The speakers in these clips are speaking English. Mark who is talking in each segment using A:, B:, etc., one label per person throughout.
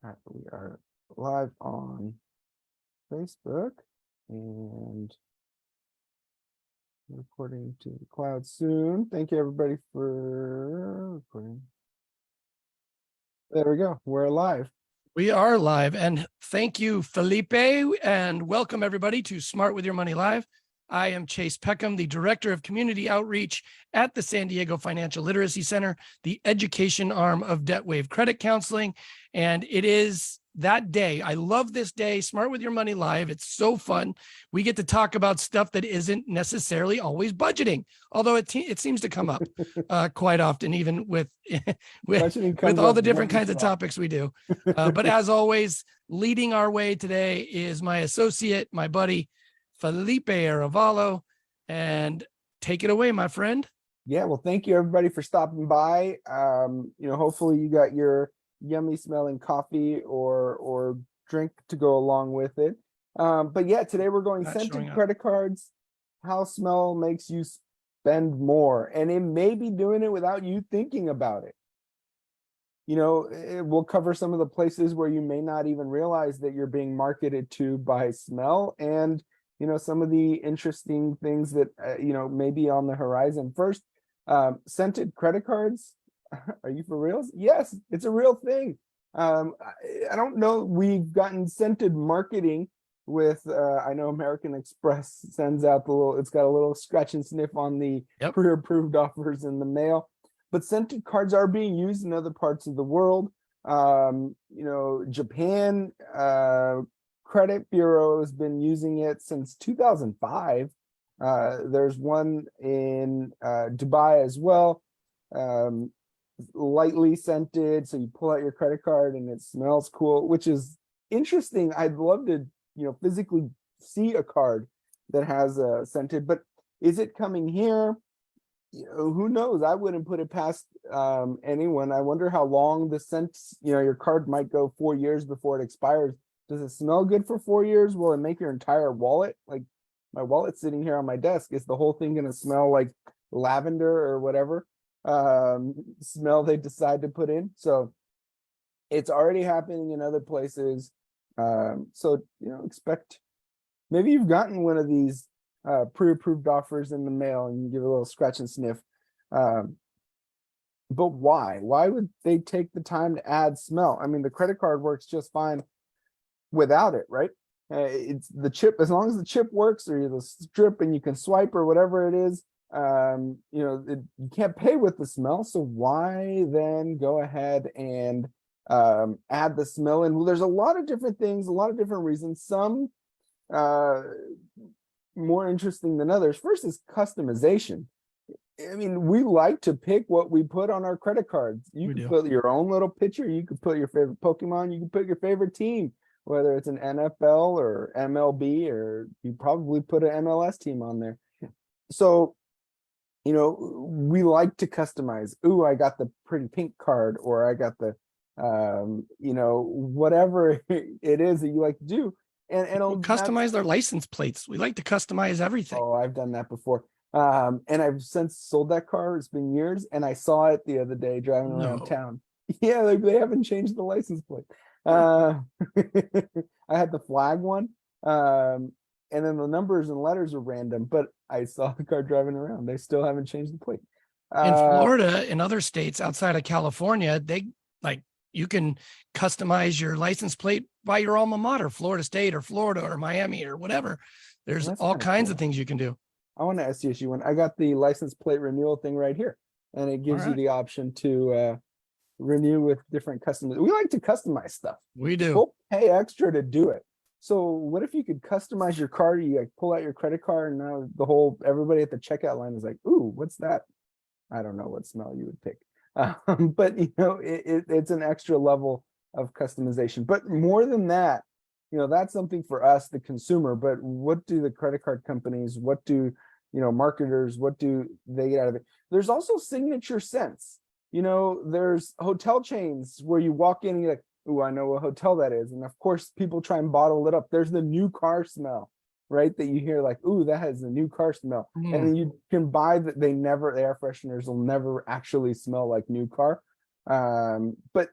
A: We are live on Facebook and recording to the cloud soon. Thank you everybody for recording. There we go. We're live.
B: We are live, and thank you, Felipe, and welcome everybody to Smart with Your Money Live. I am Chase Peckham, the Director of Community Outreach at the San Diego Financial Literacy Center, the education arm of Debt Wave Credit Counseling, and it is that day. I love this day, Smart with Your Money Live. It's so fun. We get to talk about stuff that isn't necessarily always budgeting, although it seems to come up quite often, even with all the different kinds of topics we do. But as always, leading our way today is my associate, my buddy, Felipe Arevalo, and take it away, my friend.
A: Yeah, well, thank you everybody for stopping by. Hopefully you got your yummy smelling coffee or drink to go along with it. But yeah, today we're going scented credit cards, how smell makes you spend more, and it may be doing it without you thinking about it. We'll cover some of the places where you may not even realize that you're being marketed to by smell, and some of the interesting things that may be on the horizon. First, scented credit cards. Are you for real? Yes, it's a real thing. I don't know. We've gotten scented marketing with, I know American Express sends out it's got a little scratch and sniff on the pre-approved offers in the mail, but scented cards are being used in other parts of the world. Japan, Credit Bureau has been using it since 2005. There's one in Dubai as well. Lightly scented, so you pull out your credit card and it smells cool, which is interesting. I'd love to physically see a card that has a scented, but is it coming here? Who knows? I wouldn't put it past anyone. I wonder how long the scent, your card might go 4 years before it expires. Does it smell good for 4 years? Will it make your entire wallet, like my wallet's sitting here on my desk, is the whole thing going to smell like lavender or whatever smell they decide to put in? So it's already happening in other places. So expect, maybe you've gotten one of these pre-approved offers in the mail and you give a little scratch and sniff. But why would they take the time to add smell? I mean, the credit card works just fine without it, right? It's the chip. As long as the chip works, or the strip, and you can swipe or whatever it is, you can't pay with the smell. So why then go ahead and add the smell? And there's a lot of different things, a lot of different reasons, some more interesting than others. First is customization. I mean, we like to pick what we put on our credit cards. You can put your own little picture, you can put your favorite Pokemon, you can put your favorite team, whether it's an NFL or MLB, or you probably put an MLS team on there. So we like to customize. Ooh, I got the pretty pink card, or I got the whatever it is that you like to do. And
B: we'll customize their license plates. We like to customize everything.
A: Oh, I've done that before. And I've since sold that car. It's been years, and I saw it the other day driving around town. Yeah, they haven't changed the license plate. I had the flag one. And then the numbers and letters are random, but I saw the car driving around. They still haven't changed the plate.
B: In Florida, in other states outside of California, you can customize your license plate by your alma mater, Florida State or Florida or Miami or whatever. There's all kinds of things you can do.
A: I want to SDSU one. I got the license plate renewal thing right here, and it gives you the option to renew with different customers. We like to customize stuff.
B: We do.
A: We'll pay extra to do it. So what if you could customize your card? You pull out your credit card, and now everybody at the checkout line is like, ooh, what's that? I don't know what smell you would pick. But it's an extra level of customization. But more than that, that's something for us, the consumer. But what do the credit card companies, what do marketers, what do they get out of it? There's also signature scents. There's hotel chains where you walk in and you're like, ooh, I know what hotel that is. And of course, people try and bottle it up. There's the new car smell, right? That you hear like, ooh, that has a new car smell. And then you can buy that. The air fresheners will never actually smell like new car. But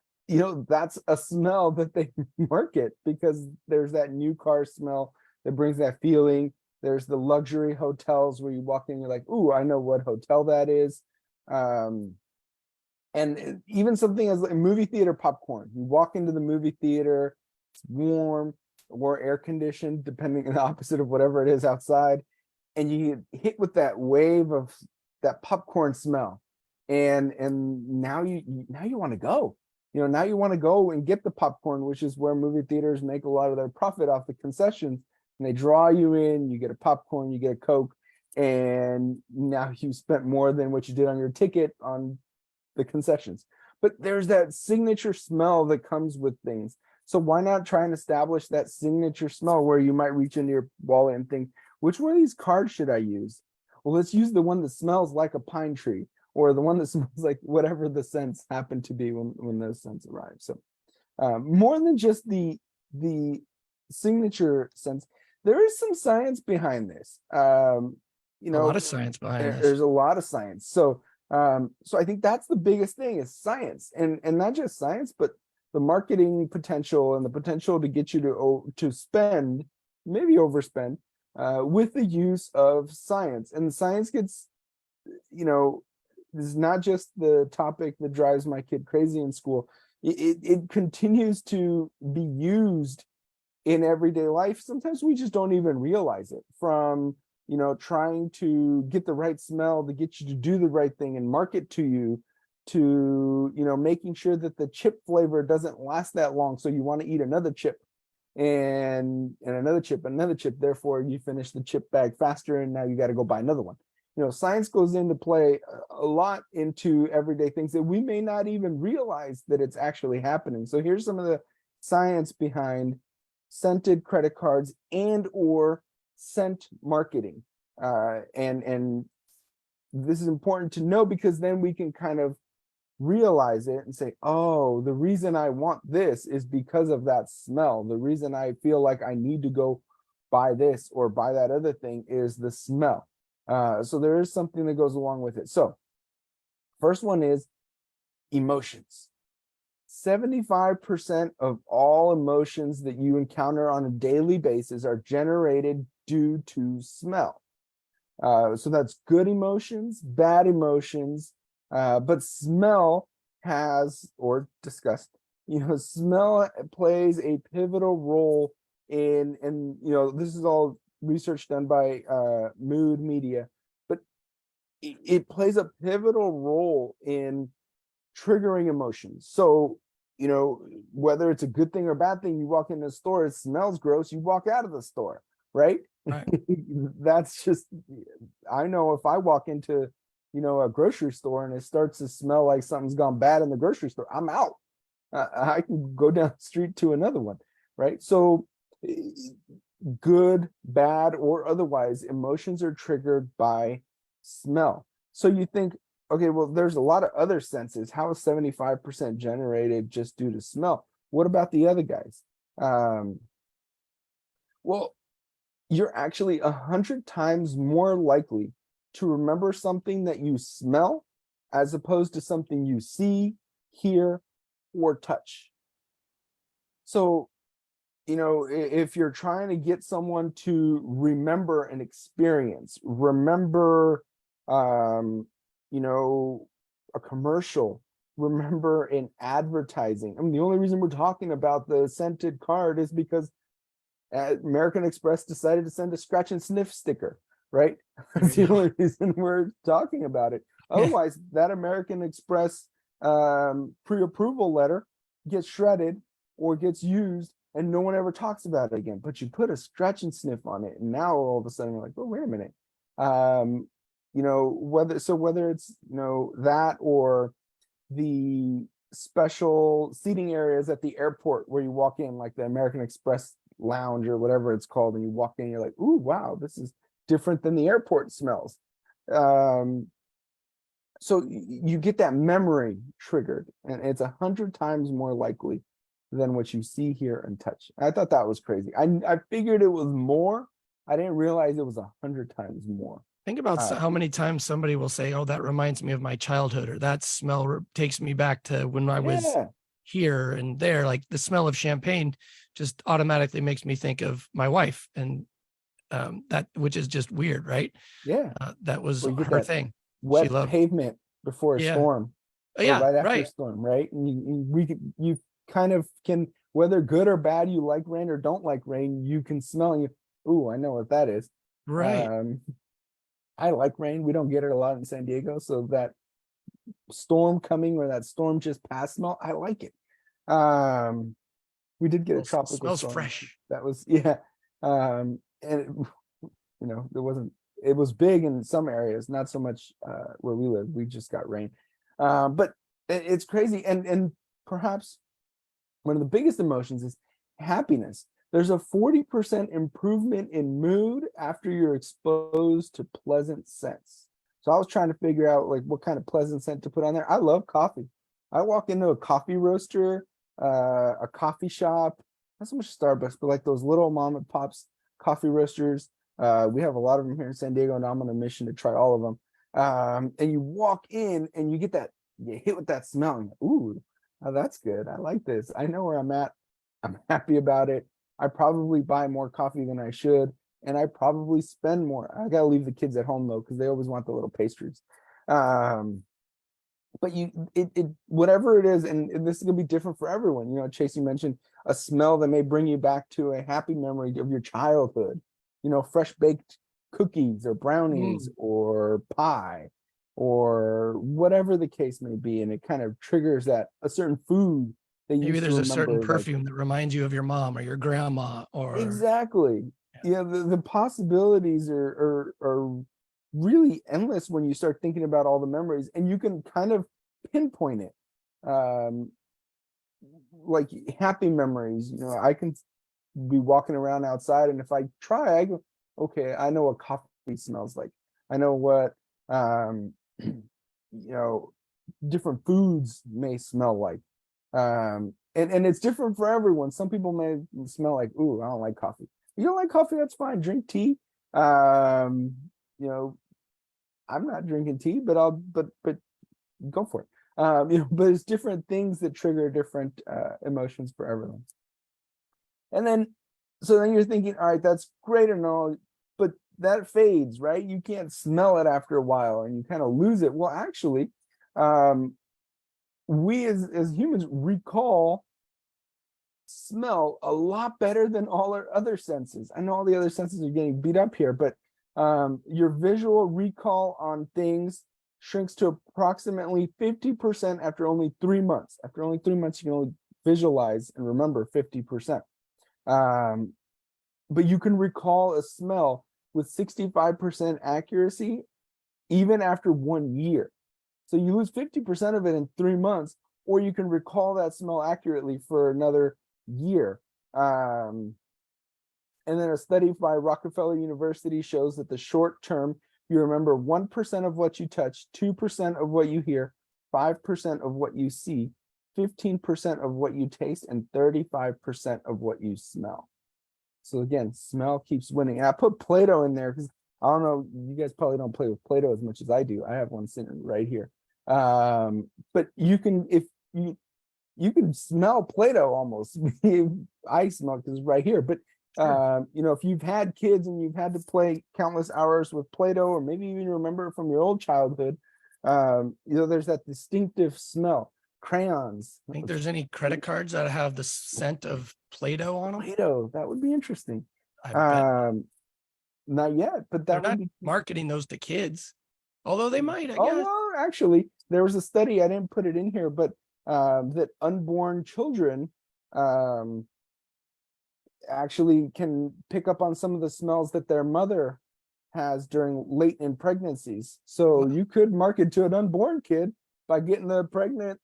A: that's a smell that they market because there's that new car smell that brings that feeling. There's the luxury hotels where you walk in, you're like, ooh, I know what hotel that is. And even something as a movie theater popcorn. You walk into the movie theater, it's warm or air conditioned, depending on the opposite of whatever it is outside, and you get hit with that wave of that popcorn smell, and now you want to go. Now you want to go and get the popcorn, which is where movie theaters make a lot of their profit off the concessions. And they draw you in, you get a popcorn, you get a Coke, and now you spent more than what you did on your ticket on the concessions. But there's that signature smell that comes with things. So why not try and establish that signature smell where you might reach into your wallet and think, which one of these cards should I use? Well, let's use the one that smells like a pine tree, or the one that smells like whatever the scents happen to be when those scents arrive. So more than just the signature scents, there is some science behind this.
B: A lot of science behind this.
A: There's a lot of science. So I think that's the biggest thing is science, and not just science, but the marketing potential and the potential to get you to spend, maybe overspend, with the use of science. And the science gets, this is not just the topic that drives my kid crazy in school. It continues to be used in everyday life. Sometimes we just don't even realize it, from trying to get the right smell to get you to do the right thing and market to you, to making sure that the chip flavor doesn't last that long, so you want to eat another chip and another chip and another chip, therefore you finish the chip bag faster and now you got to go buy another one. Science goes into play a lot into everyday things that we may not even realize that it's actually happening. So here's some of the science behind scented credit cards and or scent marketing. And this is important to know, because then we can kind of realize it and say, oh, the reason I want this is because of that smell. The reason I feel like I need to go buy this or buy that other thing is the smell. So there is something that goes along with it. So first one is emotions. 75% of all emotions that you encounter on a daily basis are generated due to smell. So that's good emotions, bad emotions, but smell has, or disgust, smell plays a pivotal role in, and this is all research done by Mood Media, but it plays a pivotal role in triggering emotions. So whether it's a good thing or bad thing, you walk into a store, it smells gross, you walk out of the store, right? That's just, I know if I walk into a grocery store and it starts to smell like something's gone bad in the grocery store, I'm out. I can go down the street to another one, right? So good, bad, or otherwise, emotions are triggered by smell. So you think, okay, well, there's a lot of other senses. How is 75% generated just due to smell? What about the other guys? Well, you're actually 100 times more likely to remember something that you smell as opposed to something you see, hear, or touch. So, if you're trying to get someone to remember an experience, remember, a commercial, remember an advertising. I mean, the only reason we're talking about the scented card is because American Express decided to send a scratch and sniff sticker, right? That's the only reason we're talking about it. Otherwise, that American Express pre-approval letter gets shredded or gets used and no one ever talks about it again. But you put a scratch and sniff on it, and now all of a sudden you're like, oh, wait a minute. Whether it's that or the special seating areas at the airport where you walk in, like the American Express lounge or whatever it's called, and you walk in, you're like, ooh, wow, this is different than the airport smells. So you get that memory triggered, and it's 100 times more likely than what you see, hear, and touch. I thought that was crazy. I figured it was more. I didn't realize it was 100 times more.
B: Think about how many times somebody will say, oh, that reminds me of my childhood, or that smell takes me back to when I was here and there. Like the smell of champagne just automatically makes me think of my wife, and that, which is just weird, right?
A: Yeah.
B: That was
A: Or you get
B: her
A: that
B: thing. She
A: wet
B: loved.
A: pavement before a
B: Yeah.
A: storm or
B: Yeah.
A: right after a
B: Right.
A: storm, right? And you kind of can, whether good or bad, you like rain or don't like rain, you can smell and you, ooh, I know what that is.
B: Right.
A: I like rain. We don't get it a lot in San Diego, so that storm coming or that storm just passed smell, I like it. We did get a tropical
B: Smells
A: storm.
B: fresh.
A: That was, yeah. And it was big in some areas, not so much where we live. We just got rain. But it's crazy. And perhaps one of the biggest emotions is happiness. There's a 40% improvement in mood after you're exposed to pleasant scents. So I was trying to figure out like what kind of pleasant scent to put on there. I love coffee. I walk into a coffee roaster, a coffee shop, not so much Starbucks, but like those little mom and pops coffee roasters. We have a lot of them here in San Diego, and I'm on a mission to try all of them. And you walk in and you get that, you hit with that smell. And, ooh, oh, that's good. I like this. I know where I'm at. I'm happy about it. I probably buy more coffee than I should, and I probably spend more. I gotta leave the kids at home though, because they always want the little pastries. But it whatever it is, and this is gonna be different for everyone. You know, Chase, you mentioned a smell that may bring you back to a happy memory of your childhood. You know, fresh baked cookies or brownies or pie or whatever the case may be, and it kind of triggers that a certain food that you
B: Maybe
A: used to
B: there's a certain
A: remember, like
B: perfume that reminds you of your mom or your grandma, or
A: exactly. Yeah, the possibilities are really endless when you start thinking about all the memories, and you can kind of pinpoint it. Um, like happy memories, you know, I can be walking around outside, and if I try, I go, okay, I know what coffee smells like. I know what you know, different foods may smell like. And it's different for everyone. Some people may smell like, ooh, I don't like coffee. You don't like coffee, that's fine. Drink tea. You know, I'm not drinking tea, but but go for it. You know, but it's different things that trigger different emotions for everyone. And then so then you're thinking, all right, that's great and all, but that fades, right? You can't smell it after a while and you kind of lose it. Well, actually, we as humans recall smell a lot better than all our other senses. I know all the other senses are getting beat up here, but your visual recall on things shrinks to approximately 50% after only 3 months. After only 3 months, you can only visualize and remember 50%. But you can recall a smell with 65% accuracy even after 1 year. So you lose 50% of it in 3 months, or you can recall that smell accurately for another year. And then a study by Rockefeller University shows that the short term, you remember 1% of what you touch, 2% of what you hear, 5% of what you see, 15% of what you taste, and 35% of what you smell. So again, smell keeps winning. And I put Play-Doh in there because I don't know, you guys probably don't play with Play-Doh as much as I do. I have one sitting right here. But you can, if you can smell Play-Doh almost. I smell it because it's right here. But you know, if you've had kids and you've had to play countless hours with Play-Doh, or maybe even remember it from your old childhood, you know, there's that distinctive smell. Crayons.
B: think there's any credit cards that have the scent of Play-Doh on them?
A: Play-Doh, that would be interesting.
B: I bet
A: Not yet, but
B: they're
A: that would
B: not
A: be.
B: marketing those to kids, although they might, I
A: Oh,
B: guess.
A: well, actually, there was a study, I didn't put it in here, but that unborn children actually can pick up on some of the smells that their mother has during late in pregnancies. So
B: Wow.
A: you could market to an unborn kid by getting the pregnant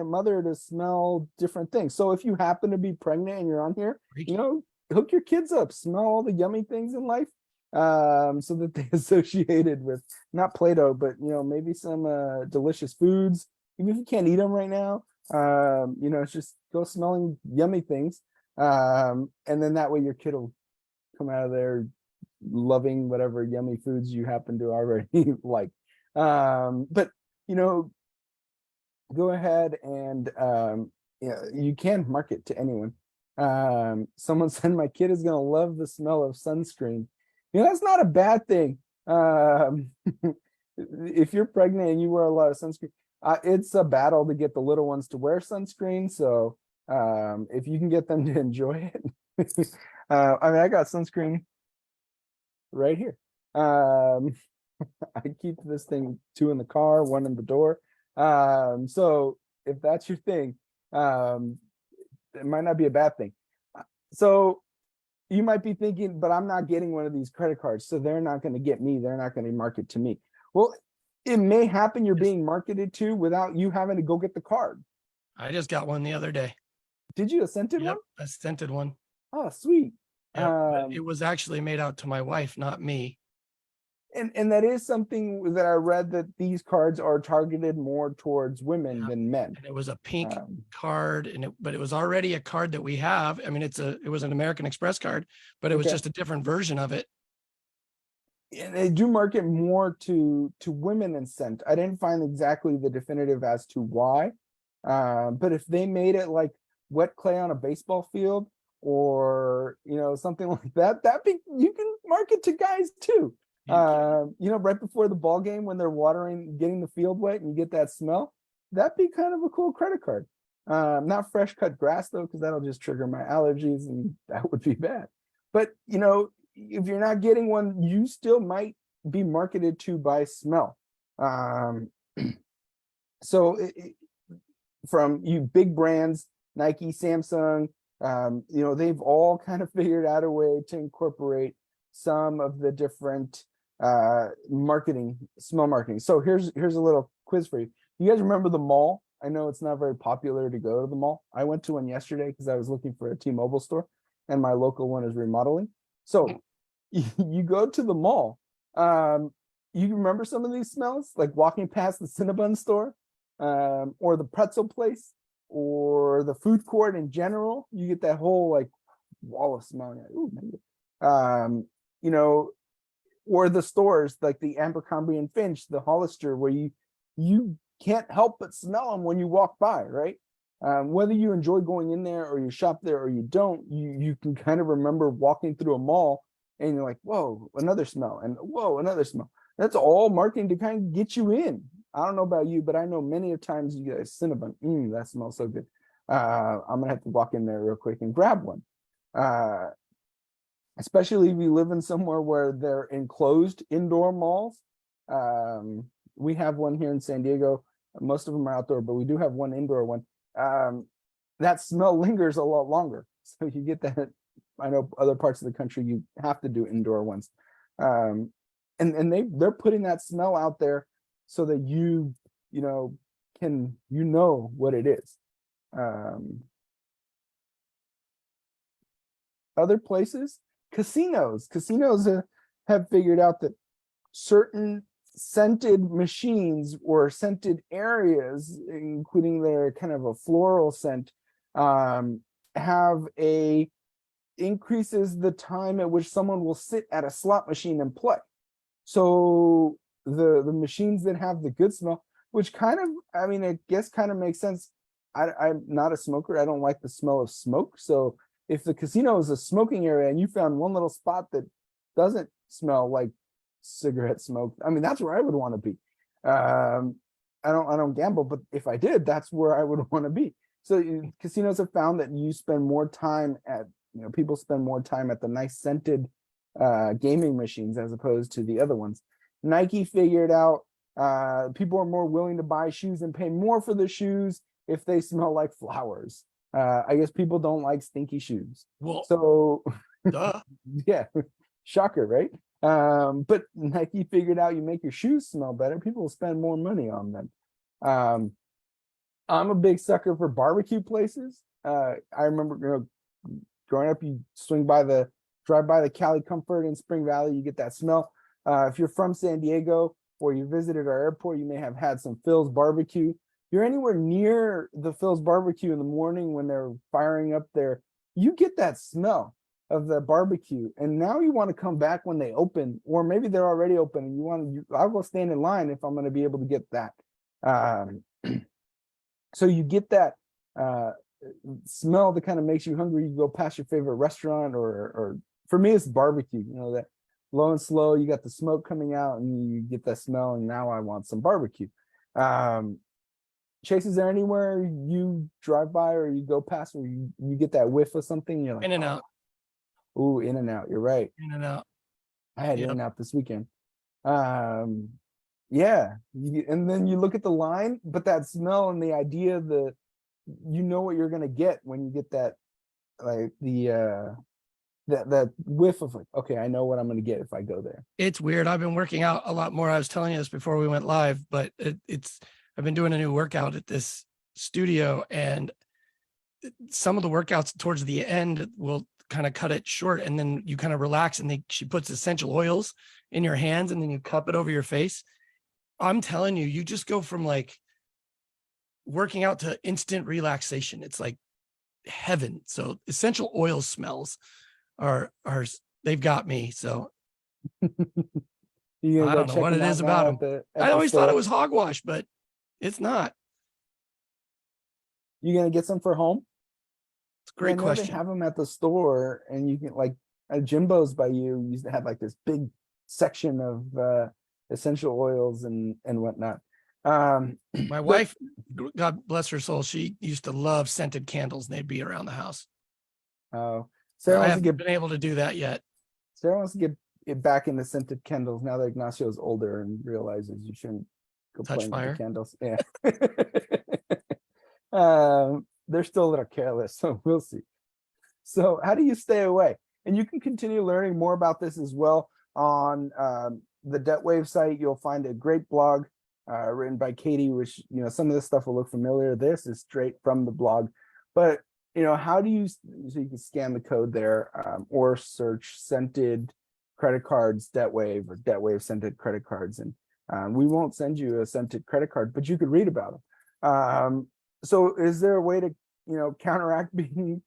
A: mother to smell different things. So if you happen to be pregnant and you're on here, you know, hook your kids up, smell all the yummy things in life, so that they associated with not Play-Doh, but you know, maybe some delicious foods. Even if you can't eat them right now, you know, it's just go smelling yummy things, and then that way your kid will come out of there loving whatever yummy foods you happen to already like. But you know, go ahead and yeah, you can market to anyone. Someone said my kid is gonna love the smell of sunscreen. That's not a bad thing. If you're pregnant and you wear a lot of sunscreen, it's a battle to get the little ones to wear sunscreen. So if you can get them to enjoy it, I mean, I got sunscreen right here. I keep this thing 2 in the car, 1 in the door. So if that's your thing, it might not be a bad thing. So you might be thinking, but I'm not getting one of these credit cards, so they're not going to get me. They're not going to market to me. Well, it may happen you're being marketed to without you having to go get the card.
B: I just got one the other day.
A: Did you a scented
B: Yep,
A: one?
B: a scented one.
A: Oh, sweet.
B: Yep, but it was actually made out to my wife, not me.
A: And that is something that I read, that these cards are targeted more towards women
B: Yeah.
A: than men.
B: And it was a pink card, and but it was already a card that we have. I mean, it was an American Express card, but it was
A: Okay.
B: just a different version of it.
A: And they do market more to women in scent. I didn't find exactly the definitive as to why, but if they made it like wet clay on a baseball field, or something like that, you can market to guys too. Right before the ball game when they're watering, getting the field wet, and you get that smell, that'd be kind of a cool credit card. Not fresh cut grass though, because that'll just trigger my allergies, and that would be bad. But if you're not getting one, you still might be marketed to by smell. So from you big brands, Nike, Samsung, they've all kind of figured out a way to incorporate some of the different smell marketing. So here's a little quiz for you. You guys remember the mall? I know it's not very popular to go to the mall. I went to one yesterday because I was looking for a T-Mobile store, and my local one is remodeling. So you go to the mall. You remember some of these smells, like walking past the Cinnabon store, or the pretzel place, or the food court in general. You get that whole like wall of smell. Or the stores like the Abercrombie and Finch, the Hollister, where you can't help but smell them when you walk by, right? Whether you enjoy going in there or you shop there or you don't, you can kind of remember walking through a mall and you're like, whoa, another smell, and whoa, another smell. That's all marketing to kind of get you in. I don't know about you, but I know many of times you guys, Cinnabon, that smells so good. I'm gonna have to walk in there real quick and grab one. Especially if you live in somewhere where they're enclosed indoor malls. We have one here in San Diego. Most of them are outdoor, but we do have one indoor one. That smell lingers a lot longer. So you get that. I know other parts of the country, you have to do indoor ones. And they're putting that smell out there so that you can what it is. Other places, casinos have figured out that certain scented machines or scented areas, including their kind of a floral scent, have increases the time at which someone will sit at a slot machine and play. So the machines that have the good smell, which kind of, I guess kind of makes sense. I'm not a smoker. I don't like the smell of smoke. So if the casino is a smoking area and you found one little spot that doesn't smell like cigarette smoke, that's where I would want to be. I don't gamble, but if I did, that's where I would want to be. So casinos have found that you spend more time people spend more time at the nice scented gaming machines as opposed to the other ones. Nike figured out people are more willing to buy shoes and pay more for the shoes if they smell like flowers. I guess people don't like stinky shoes.
B: Well,
A: so
B: duh.
A: Yeah, shocker, right? But Nike figured out you make your shoes smell better, people will spend more money on them. I'm a big sucker for barbecue places. I remember growing up, you drive by the Cali Comfort in Spring Valley, you get that smell. If you're from San Diego or you visited our airport, you may have had some Phil's barbecue. You're anywhere near the Phil's barbecue in the morning when they're firing up there, you get that smell of the barbecue. And now you want to come back when they open, or maybe they're already open and I will stand in line if I'm going to be able to get that. So you get that smell that kind of makes you hungry. You go past your favorite restaurant, or for me, it's barbecue. You know, that low and slow, you got the smoke coming out and you get that smell, and now I want some barbecue. Chase, is there anywhere you drive by or you go past where you get that whiff of something? And you're like,
B: In and out,
A: ooh, In and Out. You're right.
B: in and out.
A: I had
B: Yep.
A: In and Out this weekend. Yeah. And then you look at the line, but that smell and the idea, you know what you're gonna get when you get that, like that whiff of like, okay, I know what I'm gonna get if I go there.
B: It's weird. I've been working out a lot more. I was telling you this before we went live, but I've been doing a new workout at this studio, and some of the workouts towards the end will kind of cut it short, and then you kind of relax, and she puts essential oils in your hands, and then you cup it over your face. I'm telling you, you just go from like working out to instant relaxation. It's like heaven. So essential oil smells are they've got me. So
A: You
B: I
A: gonna
B: don't
A: go
B: know
A: check
B: what it
A: them out
B: is
A: now
B: about
A: at
B: them.
A: at
B: I
A: the
B: always thought it
A: store?
B: was hogwash, but it's not.
A: You gonna get some for home?
B: It's a
A: 'Cause I
B: great
A: know they
B: question.
A: have them at the store, and you can, like, at Jimbo's by you used to have like this big section of essential oils and whatnot.
B: My
A: But
B: wife, God bless her soul, she used to love scented candles, and they'd be around the house.
A: Sarah
B: I
A: wants to
B: haven't
A: get
B: been able to do that yet.
A: Sarah wants to get it back into scented candles now that Ignacio's older and realizes you shouldn't go
B: Touch
A: playing with the
B: fire.
A: candles. Yeah. They're still a little careless, so we'll see. So how do you stay away? And you can continue learning more about this as well on the Debt Wave site. You'll find a great blog written by Katie, which, you know, some of this stuff will look familiar. This is straight from the blog. But, you know, how do you, so you can scan the code there, or search scented credit cards, Debt Wave, or Debt Wave scented credit cards. And we won't send you a scented credit card, but you could read about them. So is there a way to, you know, counteract being,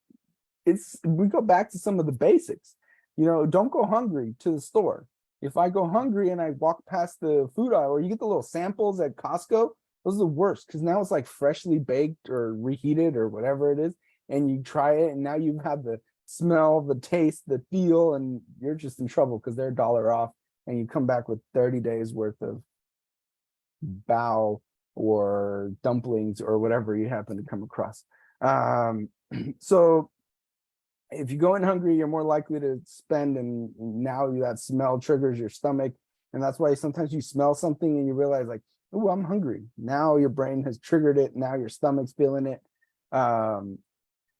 A: we go back to some of the basics. You know, don't go hungry to the store. If I go hungry and I walk past the food aisle, or you get the little samples at Costco, those are the worst, because now it's like freshly baked or reheated or whatever it is, and you try it, and now you have the smell, the taste, the feel, and you're just in trouble because they're $1 off, and you come back with 30 days worth of bao or dumplings or whatever you happen to come across. So if you go in hungry, you're more likely to spend, and now that smell triggers your stomach. And that's why sometimes you smell something and you realize, like, oh, I'm hungry. Now your brain has triggered it. Now your stomach's feeling it.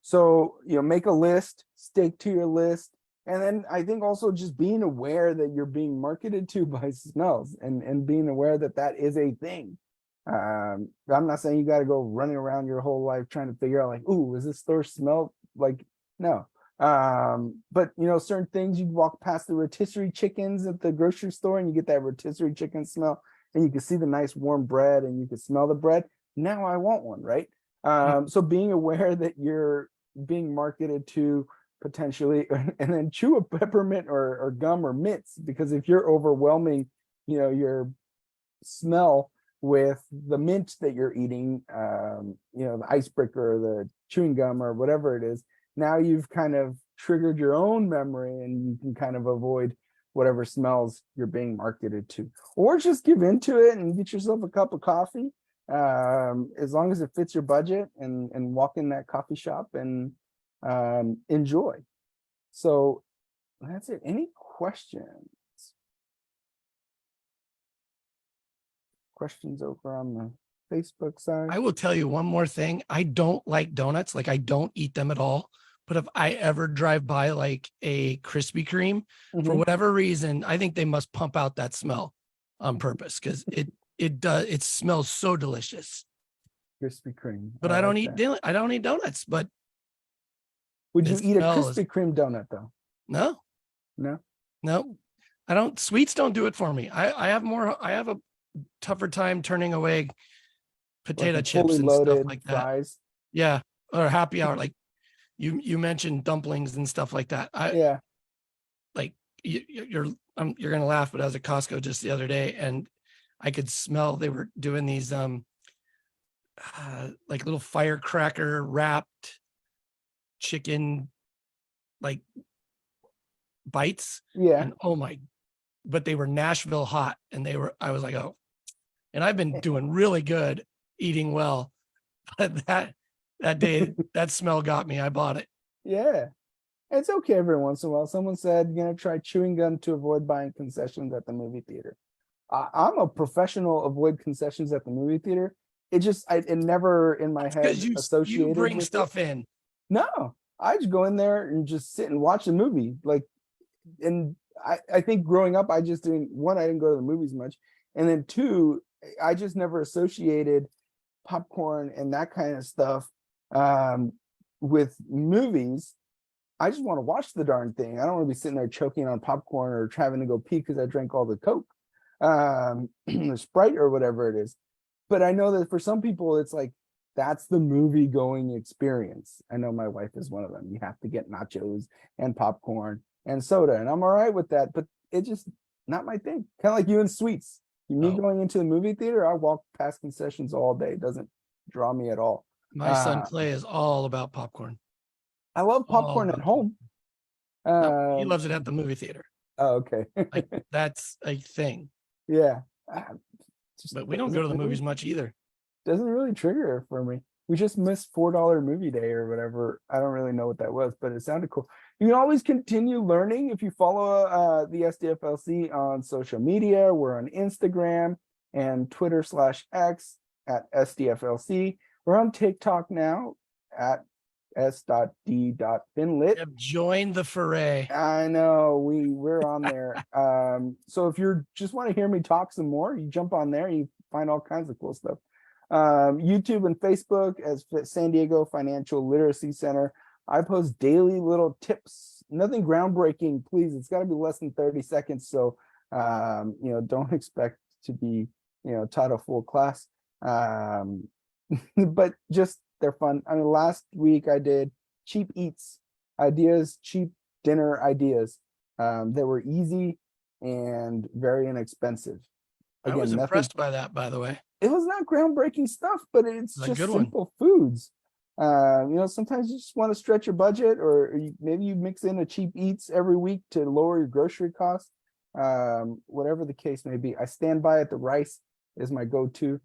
A: So, you know, make a list, stick to your list. And then I think also just being aware that you're being marketed to by smells, and being aware that that is a thing. I'm not saying you got to go running around your whole life trying to figure out, like, ooh, is this store smell like, no. But, you know, certain things, you walk past the rotisserie chickens at the grocery store and you get that rotisserie chicken smell, and you can see the nice warm bread and you can smell the bread. Now I want one, right? So being aware that you're being marketed to potentially, and then chew a peppermint or gum or mints, because if you're overwhelming, you know, your smell with the mint that you're eating, you know, the icebreaker or the chewing gum or whatever it is, now you've kind of triggered your own memory, and you can kind of avoid whatever smells you're being marketed to, or just give into it and get yourself a cup of coffee, as long as it fits your budget, and walk in that coffee shop and enjoy. So that's it. Any questions? Questions over on the Facebook side?
B: I will tell you one more thing. I don't like donuts. Like, I don't eat them at all. But if I ever drive by like a Krispy Kreme, for
A: Mhm.
B: whatever reason, I think they must pump out that smell on purpose, because it smells so delicious.
A: Krispy Kreme.
B: But I don't eat donuts. But
A: Would you
B: it
A: eat a
B: smells
A: Krispy Kreme donut though?
B: no,
A: No.
B: I don't. Sweets don't do it for me. I have a tougher time turning away potato
A: Like
B: chips
A: fully
B: and stuff
A: loaded
B: like that.
A: fries.
B: Yeah, or happy hour. Like you mentioned dumplings and stuff like that.
A: Yeah.
B: Like you're gonna laugh, but I was at Costco just the other day, and I could smell they were doing these like little firecracker wrapped chicken like bites.
A: Yeah.
B: And oh my, but they were Nashville hot, and I was like, oh, and I've been doing really good eating well, but that day that smell got me. I bought it.
A: Yeah. It's okay every once in a while. Someone said, you're gonna try chewing gum to avoid buying concessions at the movie theater. I'm a professional avoid concessions at the movie theater. It never in my head
B: Because you
A: associated
B: bring
A: with it.
B: stuff in.
A: No, I just go in there and just sit and watch the movie. Like, and I think growing up, I just didn't, one, I didn't go to the movies much. And then two, I just never associated popcorn and that kind of stuff with movies. I just want to watch the darn thing. I don't want to be sitting there choking on popcorn or having to go pee because I drank all the Coke, the Sprite or whatever it is. But I know that for some people, it's like, that's the movie going experience. I know my wife is one of them. You have to get nachos and popcorn and soda, and I'm all right with that, but it's just not my thing. Kind of like you and sweets. Me
B: Oh.
A: going into the movie theater, I walk past concessions all day. It doesn't draw me at all.
B: My son Clay is all about popcorn.
A: I love
B: All
A: popcorn at
B: about
A: home.
B: No, he loves it at the movie theater.
A: Oh, okay.
B: Like that's a thing.
A: Yeah.
B: But we don't go to the movies much either.
A: Doesn't really trigger it for me. We just missed $4 movie day or whatever. I don't really know what that was, but it sounded cool. You can always continue learning if you follow the SDFLC on social media. We're on Instagram and Twitter/X at SDFLC. We're on TikTok now at s.d.finlit.
B: Have joined the foray.
A: I know we're on there. So if you just want to hear me talk some more, you jump on there, you find all kinds of cool stuff. YouTube and Facebook as San Diego Financial Literacy Center. I post daily little tips, nothing groundbreaking, please. It's got to be less than 30 seconds. So, don't expect to be, taught a full class. But just they're fun. I mean, last week I did cheap eats ideas, cheap dinner ideas. That were easy and very inexpensive.
B: I was impressed by that, by the way.
A: It was not groundbreaking stuff, but it's just simple foods. Sometimes you just want to stretch your budget, or maybe you mix in a cheap eats every week to lower your grocery cost. Whatever the case may be, I stand by it. The rice is my go-to.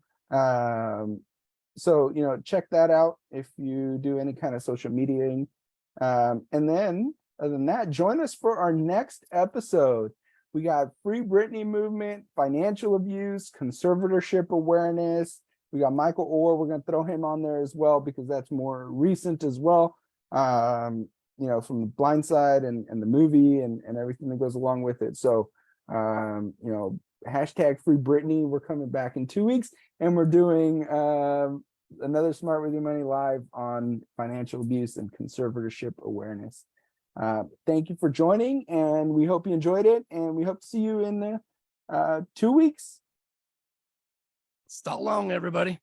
A: So, check that out if you do any kind of social mediaing. And then, other than that, join us for our next episode. We got Free Britney movement, financial abuse, conservatorship awareness. We got Michael Orr. We're going to throw him on there as well because that's more recent as well. From the Blind Side and the movie and everything that goes along with it. So, hashtag Free Britney. We're coming back in 2 weeks, and we're doing another Smart With Your Money live on financial abuse and conservatorship awareness. Thank you for joining, and we hope you enjoyed it, and we hope to see you in 2 weeks.
B: So long, everybody.